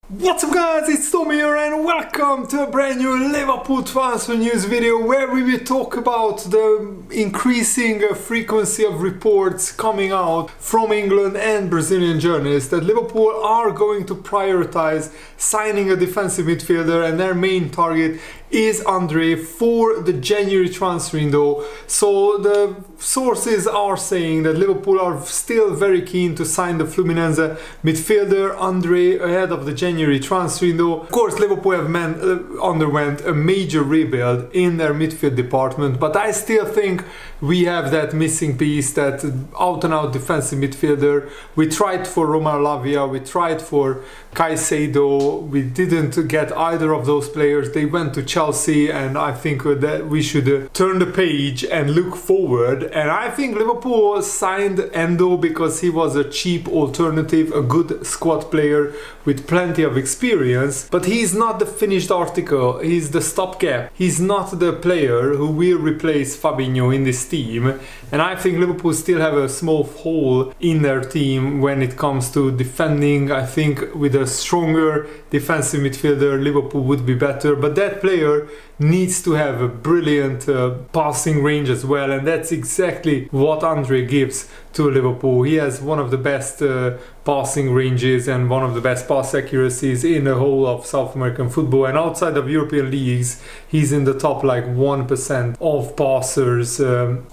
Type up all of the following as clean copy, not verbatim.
What's up guys, it's Tommy here and welcome to a brand new Liverpool transfer news video where we will talk about the increasing frequency of reports coming out from England and Brazilian journalists that Liverpool are going to prioritize signing a defensive midfielder, and their main target is Andre for the January transfer window. So the sources are saying that Liverpool are still very keen to sign the Fluminense midfielder Andre ahead of the January transfer window. Of course, Liverpool have underwent a major rebuild in their midfield department, but I still think we have that missing piece, that out-and-out defensive midfielder. We tried for Romeo Lavia, we tried for Caicedo, we didn't get either of those players. They went to Chelsea, and I think that we should turn the page and look forward. And I think Liverpool signed Endo because he was a cheap alternative, a good squad player with plenty of experience, but he's not the finished article, he's the stopgap. He's not the player who will replace Fabinho in this team, and I think Liverpool still have a small hole in their team when it comes to defending. I think with a stronger defensive midfielder Liverpool would be better, but that player needs to have a brilliant passing range as well, and that's exactly what Andre gives to Liverpool. He has one of the best passing ranges and one of the best pass accuracies in the whole of South American football, and outside of European leagues he's in the top like 1% of passers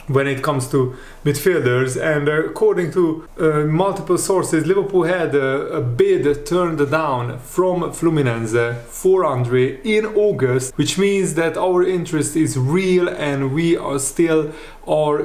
when it comes to midfielders. And according to multiple sources, Liverpool had a bid turned down from Fluminense for Andre in August, which means that our interest is real and we are still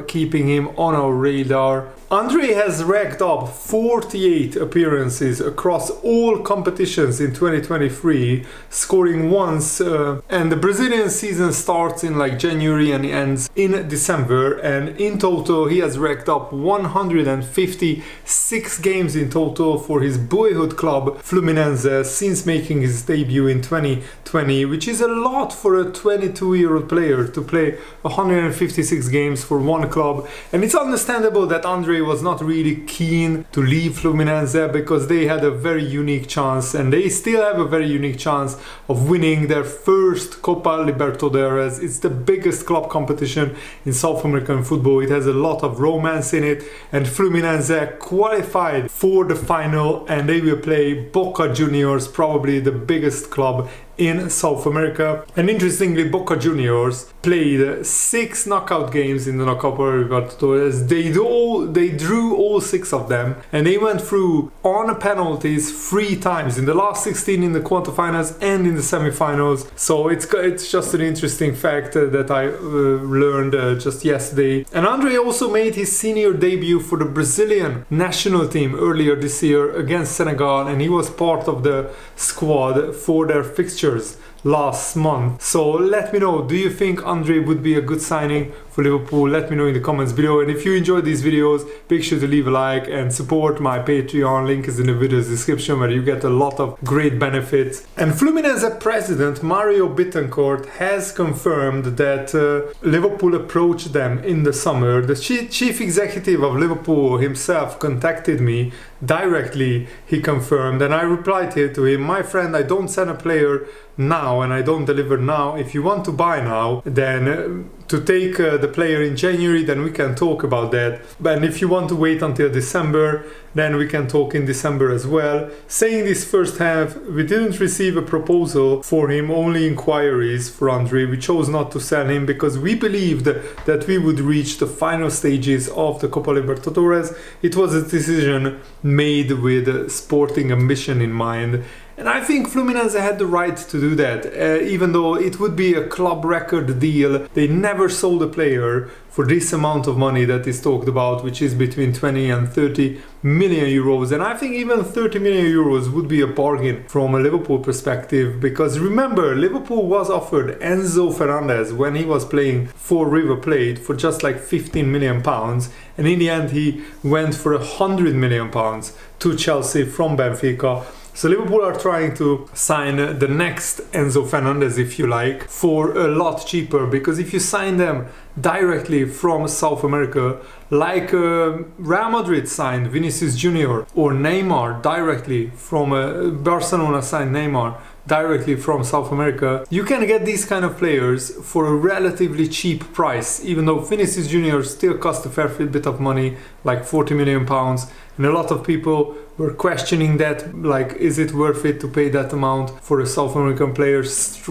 keeping him on our radar. Andre has racked up 48 appearances across all competitions in 2023, scoring once, and the Brazilian season starts in like January and ends in December, and in total he has racked up 156 games in total for his boyhood club Fluminense since making his debut in 2020, which is a lot for a 22-year-old player to play 156 games for one club. And it's understandable that Andre was not really keen to leave Fluminense because they had a very unique chance, and they still have a very unique chance of winning their first Copa Libertadores. It's the biggest club competition in South American football. It has a lot of romance in it, and Fluminense qualified for the final, and they will play Boca Juniors, probably the biggest club in South America. And interestingly, Boca Juniors played 6 knockout games in the Copa Libertadores. They drew all 6 of them, and they went through on penalties 3 times in the last 16 in the quarterfinals and in the semifinals. So it's just an interesting fact that I learned just yesterday. And Andre also made his senior debut for the Brazilian national team earlier this year against Senegal, and he was part of the squad for their fixture last month. So let me know, do you think Andre would be a good signing for Liverpool? Let me know in the comments below, and if you enjoyed these videos, make sure to leave a like and support my Patreon. Link is in the video's description, where you get a lot of great benefits. And Fluminense president Mario Bittencourt has confirmed that Liverpool approached them in the summer. The chief executive of Liverpool himself contacted me directly, he confirmed, and I replied here to him: my friend, I don't send a player now and I don't deliver now. If you want to buy now, then to take the player in January, then we can talk about that. And if you want to wait until December, then we can talk in December as well. Saying this first half, we didn't receive a proposal for him, only inquiries for Andre. We chose not to sell him because we believed that we would reach the final stages of the Copa Libertadores. It was a decision made with sporting ambition in mind. And I think Fluminense had the right to do that, even though it would be a club record deal. They never sold a player for this amount of money that is talked about, which is between 20 and 30 million euros. And I think even 30 million euros would be a bargain from a Liverpool perspective, because remember, Liverpool was offered Enzo Fernandez when he was playing for River Plate for just like 15 million pounds, and in the end he went for 100 million pounds to Chelsea from Benfica. So Liverpool are trying to sign the next Enzo Fernandez, if you like, for a lot cheaper, because if you sign them directly from South America, like Real Madrid signed Vinicius Junior, or Neymar directly from Barcelona signed Neymar directly from South America, you can get these kind of players for a relatively cheap price, even though Vinicius Junior still cost a fair bit of money, like 40 million pounds, and a lot of people were questioning that, like, is it worth it to pay that amount for a South American player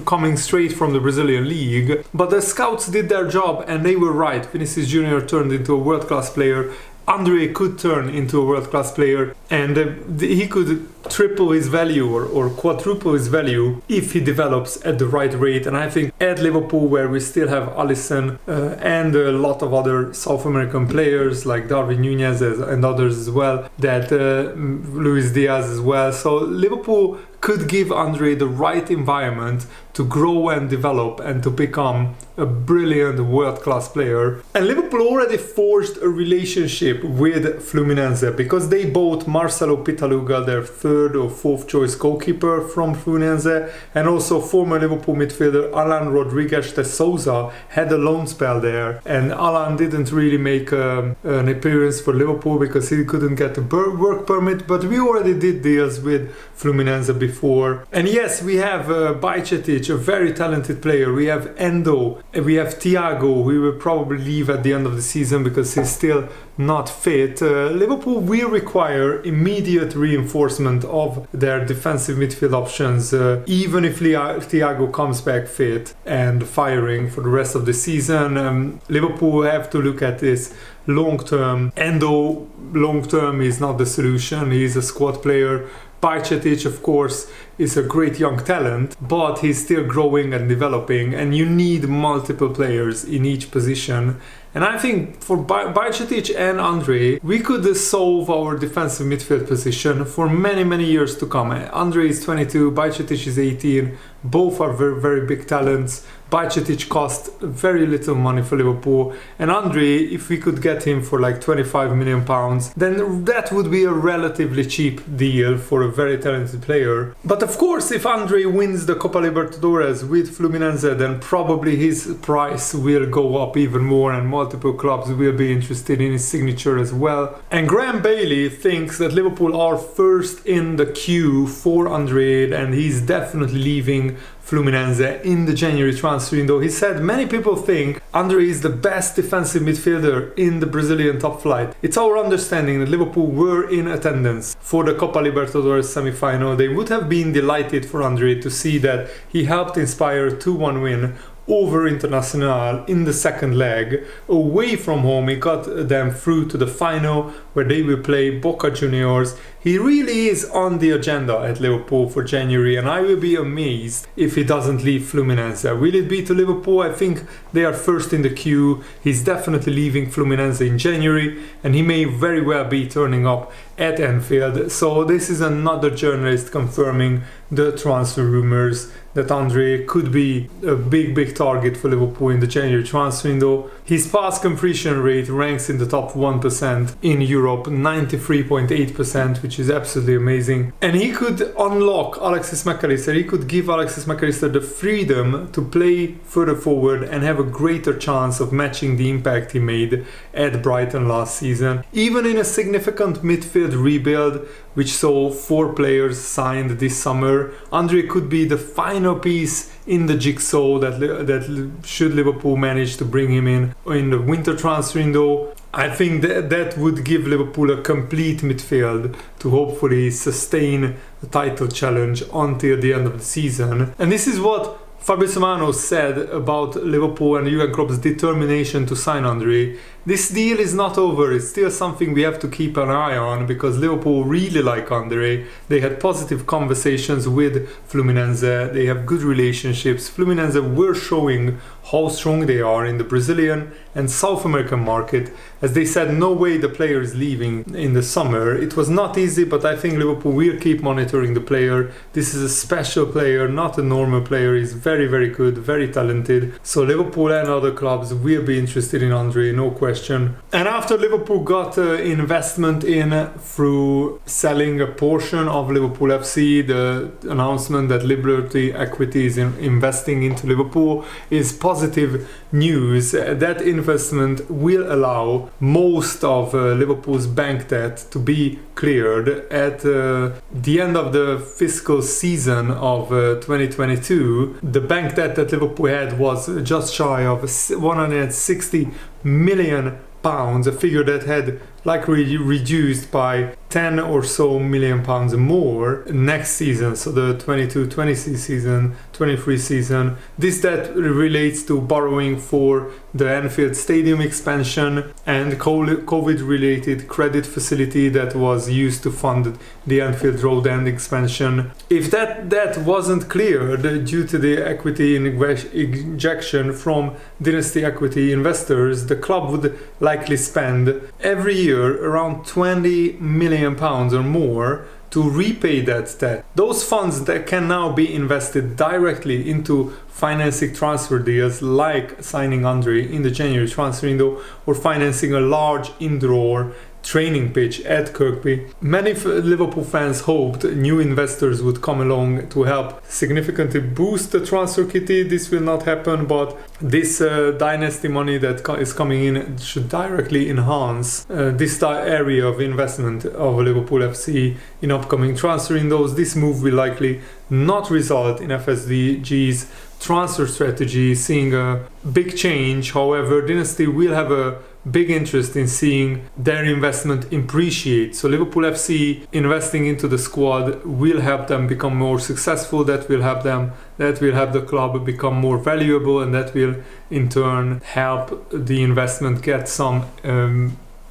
coming straight from the Brazilian league? But the scouts did their job and they were right. Vinicius Junior turned into a world-class player. Andre could turn into a world-class player, and he could triple his value or quadruple his value if he develops at the right rate. And I think at Liverpool, where we still have Alisson and a lot of other South American players like Darwin Núñez and others as well, that Luis Diaz as well, so Liverpool could give Andre the right environment to grow and develop and to become a brilliant world-class player. And Liverpool already forged a relationship with Fluminense because they bought Marcelo Pitaluga, their third or fourth choice goalkeeper from Fluminense, and also former Liverpool midfielder Alan Rodrigues de Souza had a loan spell there, and Alan didn't really make an appearance for Liverpool because he couldn't get a work permit, but we already did deals with Fluminense before. And yes, we have Bajcetic, a very talented player. We have Endo, we have Thiago, who will probably leave at the end of the season because he's still not fit. Liverpool will require immediate reinforcement of their defensive midfield options, even if Thiago comes back fit and firing for the rest of the season. Liverpool have to look at this long term. Endo long term is not the solution. He's a squad player. Bajcetic, of course, is a great young talent, but he's still growing and developing, and you need multiple players in each position. And I think for Bajcetic and Andre, we could solve our defensive midfield position for many years to come. Andre is 22, Bajcetic is 18, both are very big talents. Bajcetic cost very little money for Liverpool, and Andre, if we could get him for like 25 million pounds, then that would be a relatively cheap deal for a very talented player. But of course, if Andre wins the Copa Libertadores with Fluminense, then probably his price will go up even more, and multiple clubs will be interested in his signature as well. And Graham Bailey thinks that Liverpool are first in the queue for Andre, and he's definitely leaving Fluminense in the January transfer window. He said many people think Andre is the best defensive midfielder in the Brazilian top flight. It's our understanding that Liverpool were in attendance for the Copa Libertadores semi-final. They would have been delighted for Andre to see that he helped inspire a 2-1 win over Internacional in the second leg. Away from home, he got them through to the final where they will play Boca Juniors. He really is on the agenda at Liverpool for January, and I will be amazed if he doesn't leave Fluminense. Will it be to Liverpool? I think they are first in the queue. He's definitely leaving Fluminense in January, and he may very well be turning up at Anfield. So this is another journalist confirming the transfer rumors that Andre could be a big target for Liverpool in the January transfer window. His pass completion rate ranks in the top 1% in Europe, 93.8%, which is absolutely amazing. And he could unlock Alexis McAllister. He could give Alexis McAllister the freedom to play further forward and have a greater chance of matching the impact he made at Brighton last season. Even in a significant midfield rebuild, which saw 4 players signed this summer, Andre could be the final piece in the jigsaw that should Liverpool manage to bring him in the winter transfer window. I think that would give Liverpool a complete midfield to hopefully sustain the title challenge until the end of the season. And this is what Fabrizio Romano said about Liverpool and Jurgen Klopp's determination to sign Andre. This deal is not over. It's still something we have to keep an eye on because Liverpool really like Andre. They had positive conversations with Fluminense. They have good relationships. Fluminense were showing how strong they are in the Brazilian and South American market. As they said, no way the player is leaving in the summer. It was not easy, but I think Liverpool will keep monitoring the player. This is a special player, not a normal player. He's very good, very talented. So Liverpool and other clubs will be interested in Andre, no question. question. And after Liverpool got investment in through selling a portion of Liverpool FC, the announcement that Liberty Equity is investing into Liverpool is positive news. That investment will allow most of Liverpool's bank debt to be cleared at the end of the fiscal season of 2022. The bank debt that Liverpool had was just shy of 160 million pounds, a figure that had likely reduced by 10 or so million pounds more next season, so the 22-20 season, 23 season. This debt relates to borrowing for the Anfield Stadium expansion and COVID-related credit facility that was used to fund the Anfield Road End expansion. If that debt wasn't cleared due to the equity injection from Dynasty Equity investors, the club would likely spend every year around 20 million pounds or more to repay that debt. Those funds that can now be invested directly into financing transfer deals, like signing Andre in the January transfer window or financing a large indoor training pitch at Kirkby. Many Liverpool fans hoped new investors would come along to help significantly boost the transfer kitty. This will not happen, but this dynasty money that is coming in should directly enhance this area of investment of Liverpool FC in upcoming transfer windows. This move will likely not result in FSG's transfer strategy seeing a big change. However, Dynasty will have a big interest in seeing their investment appreciate. So Liverpool FC investing into the squad will help them become more successful. That will help the club become more valuable, and that will in turn help the investment get some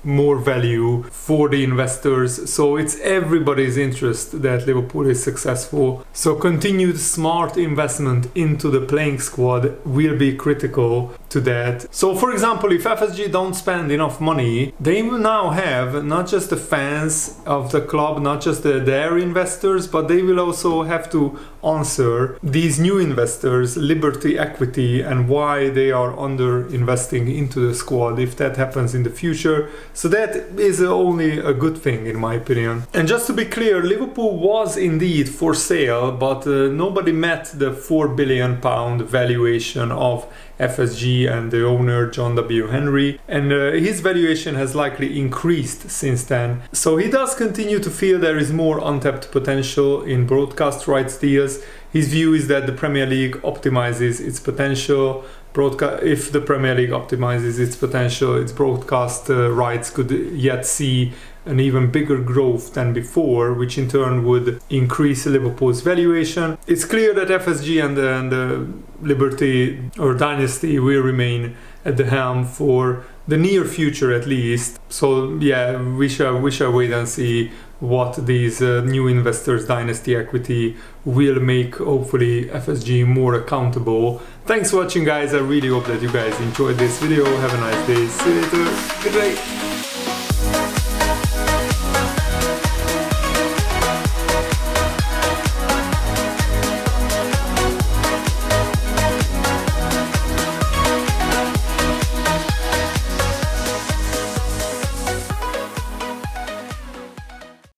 more value for the investors. So it's everybody's interest that Liverpool is successful. So continued smart investment into the playing squad will be critical to that. So for example, if FSG don't spend enough money, they will now have not just the fans of the club, not just their investors, but they will also have to answer these new investors, Liberty Equity, and why they are under investing into the squad if that happens in the future. So that is only a good thing in my opinion. And just to be clear, Liverpool was indeed for sale, but nobody met the £4 billion valuation of FSG and the owner John W. Henry, and his valuation has likely increased since then. So he does continue to feel there is more untapped potential in broadcast rights deals. His view is that the Premier League optimizes its potential. If the Premier League optimizes its potential, its broadcast rights could yet see an even bigger growth than before, which in turn would increase Liverpool's valuation. It's clear that FSG and the Liberty or Dynasty will remain at the helm for the near future at least. So yeah, we shall wait and see what these new investors, Dynasty Equity, will make hopefully FSG more accountable. Thanks for watching guys, I really hope that you guys enjoyed this video. Have a nice day, see you later, good day.